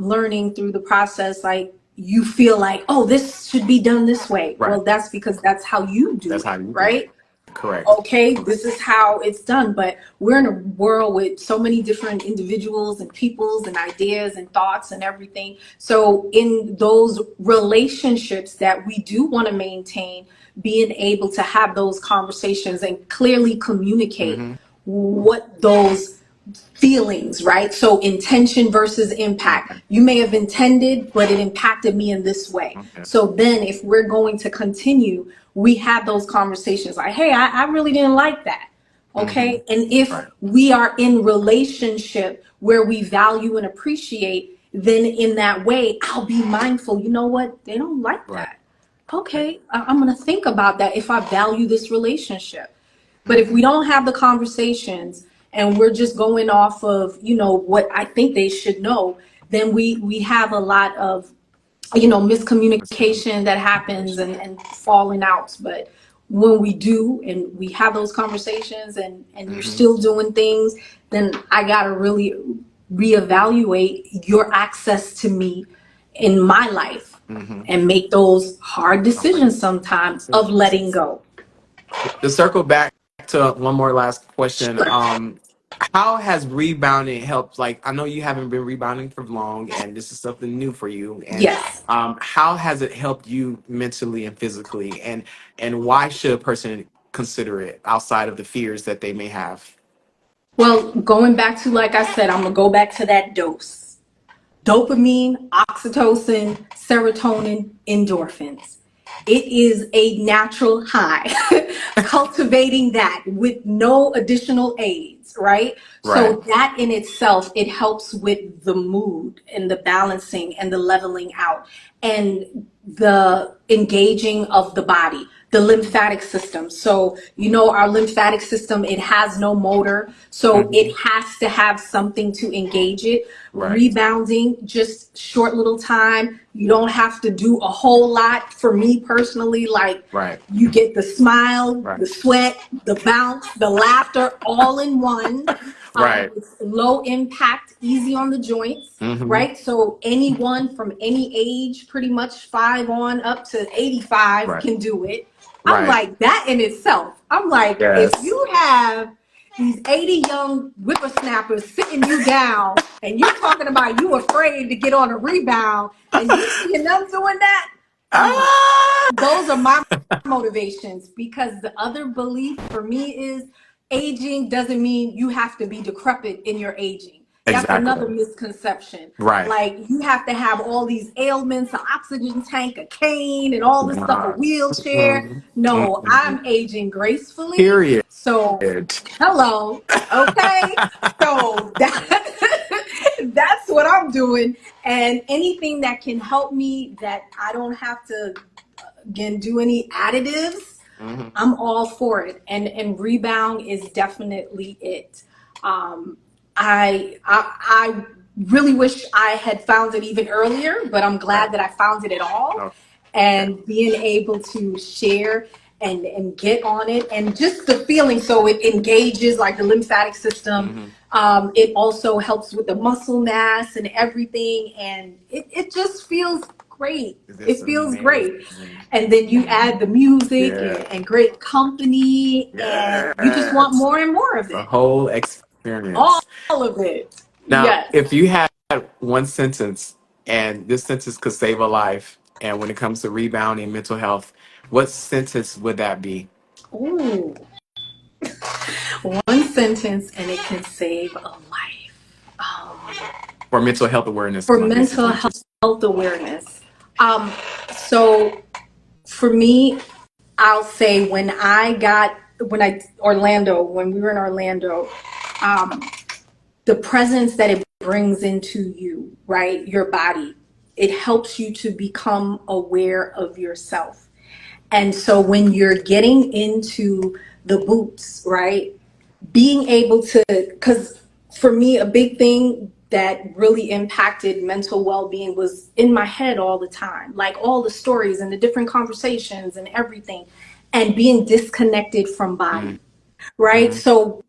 learning through the process, like you feel like, oh, this should be done this way. Right. Well, that's because that's how you do That's how it, you do it. right? Correct. Okay, this is how it's done. But we're in a world with so many different individuals and peoples and ideas and thoughts and everything. So in those relationships that we do want to maintain, being able to have those conversations and clearly communicate Hmm. what those feelings, right? So intention versus impact. Okay. You may have intended, but it impacted me in this way. Okay. So then if we're going to continue, we have those conversations like, hey, I really didn't like that. Hmm. Okay. And if Right. we are in relationship where we value and appreciate, then in that way, I'll be mindful. You know what? They don't like Right. that. Right. Okay. I'm going to think about that if I value this relationship. But if we Hmm. don't have the conversations and we're just going off of, what I think they should know, then we have a lot of, Let's go. miscommunication that happens and falling outs. But when we do and we have those conversations and you're Mm-hmm. still doing things, then I gotta really reevaluate your access to me in my life Mm-hmm. and make those hard decisions sometimes of letting go. To circle back to one more last question, Sure. how has rebounding helped? Like, I know you haven't been rebounding for long, and this is something new for you. And Yes. how has it helped you mentally and physically? And why should a person consider it outside of the fears that they may have? Well, going back to, like I said, I'm gonna go back to that dose. Dopamine, oxytocin, serotonin, endorphins. It is a natural high. Cultivating that with no additional aids, right? Right. So that in itself, it helps with the mood and the balancing and the leveling out and the engaging of the body, the lymphatic system. So, you know, our lymphatic system, it has no motor. So Mm-hmm. it has to have something to engage it. Right. Rebounding, just short little time. You don't have to do a whole lot. For me personally, like, Right. you get the smile, Right. the sweat, the bounce, the laughter all in one. Right. It's low impact, easy on the joints, Mm-hmm. right? So anyone from any age, pretty much 5 on up to 85 Right. can do it. I'm Right. like, that in itself. I'm like, if Yes. you have these 80 young whippersnappers sitting you down and you talking about you afraid to get on a rebound and you seeing them doing that, I'm like, Ah! those are my motivations, because the other belief for me is aging doesn't mean you have to be decrepit in your aging. That's another Exactly. misconception. Right. Like, you have to have all these ailments, an oxygen tank, a cane, and all this stuff, a Nah. wheelchair. Mm-mm. No, Mm-mm. I'm aging gracefully. Period. So, hello, okay? So that's what I'm doing. And anything that can help me that I don't have to, again, do any additives, Mm-hmm. I'm all for it. And rebound is definitely it. Um, I really wish I had found it even earlier, but I'm Right. glad that I found it at all. Okay. And being able to share and get on it, and just the feeling, so it engages like the lymphatic system. Mm-hmm. It also helps with the muscle mass and everything, and it just feels great. This It feels great. amazing. And then you add the music Yeah. and great company, and you just want Yes. more and more of The it. whole All experience. of it. Now, Yes. if you had one sentence, and this sentence could save a life, and when it comes to rebounding mental health, what sentence would that be? Ooh, one sentence and it can save a life. For mental health awareness For month, mental basically. Just health awareness. So for me, I'll say when we were in Orlando, um, the presence that it brings into you, right? Your body, it helps you to become aware of yourself. And so when you're getting into the boots, right? Being able to, because for me, a big thing that really impacted mental well-being was in my head all the time, like all the stories and the different conversations and everything, and being disconnected from body, right? mm-hmm. So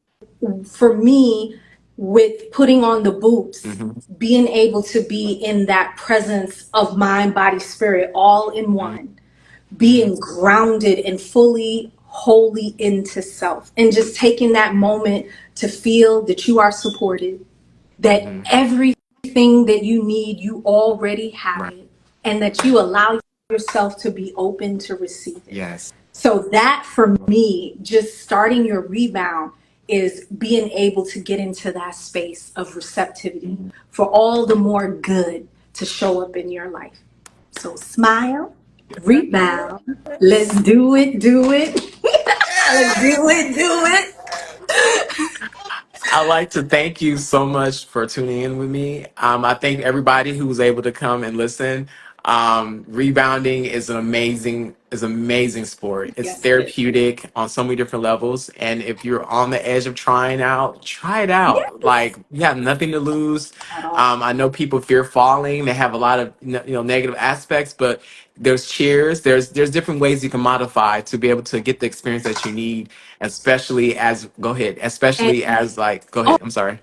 for me, with putting on the boots, Mm-hmm. being able to be in that presence of mind, body, spirit, all in one, being grounded and fully wholly into self, and just taking that moment to feel that you are supported, that Mm-hmm. everything that you need, you already have Right. it, and that you allow yourself to be open to receive it. Yes. So that for me, just starting your rebound is being able to get into that space of receptivity for all the more good to show up in your life. So smile, rebound. Let's do it, do it. Let's do it, do it. I'd like to thank you so much for tuning in with me. I thank everybody who was able to come and listen. Rebounding is amazing sport. It's Yes, it is. therapeutic on so many different levels. And if you're on the edge of trying out, try it out. Yes. Like you have nothing to lose. At all. I know people fear falling. They have a lot of negative aspects, but there's cheers. There's different ways you can modify to be able to get the experience that you need. Especially as go ahead. And Especially as like go oh ahead. I'm sorry.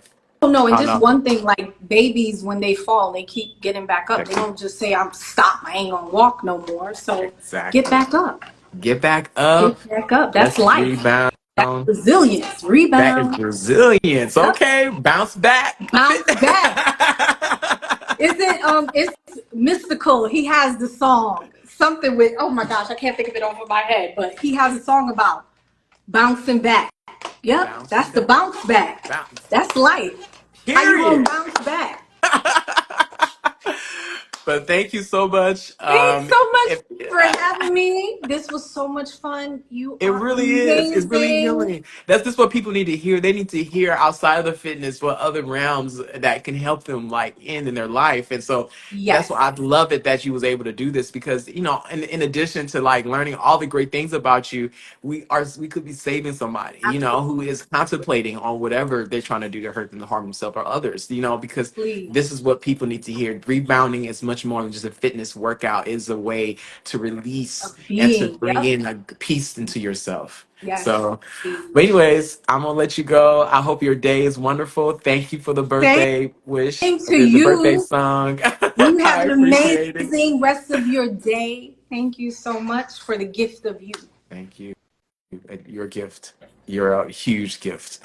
no, and Oh just no. one thing, like babies, when they fall, they keep getting back up. They don't just say, "I'm stop. I ain't gonna walk no more." So get Exactly. back up. Get back up. Get back up. That's Let's life. rebound. That's resilience. That is Rebound. resilience. Yep. Okay, bounce back. Bounce back. It's mystical. He has the song. Something with, oh my gosh, I can't think of it over my head, but he has a song about bouncing back. Yep, Bouncing that's the back. bounce back. Bounce. That's life. How you gonna Period. bounce back? But thank you so much. Thanks so much If for having me. This was so much fun. You It are really is. It's really amazing. healing. That's just what people need to hear. They need to hear outside of the fitness what other realms that can help them like in their life. And so that's why Yes, I love it that you was able to do this because in addition to like learning all the great things about you, we could be saving somebody, who is contemplating on whatever they're trying to do to hurt them, to harm themselves or others, because absolutely. this is what people need to hear. Rebounding is much more than just a fitness workout, is a way to release Of and to being. bring Yep. in a peace into yourself. Yes. So, but anyways, I'm gonna let you go. I hope your day is wonderful. Thank you for the Same birthday wish, to the birthday you. song. You have I an appreciate it. amazing rest of your day. Thank you so much for the gift of you. Thank you. Your gift. You're a huge gift.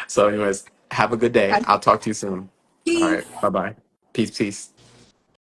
So, anyways, have a good day. I'll talk to you soon. All right. Peace. Bye bye. Peace, peace.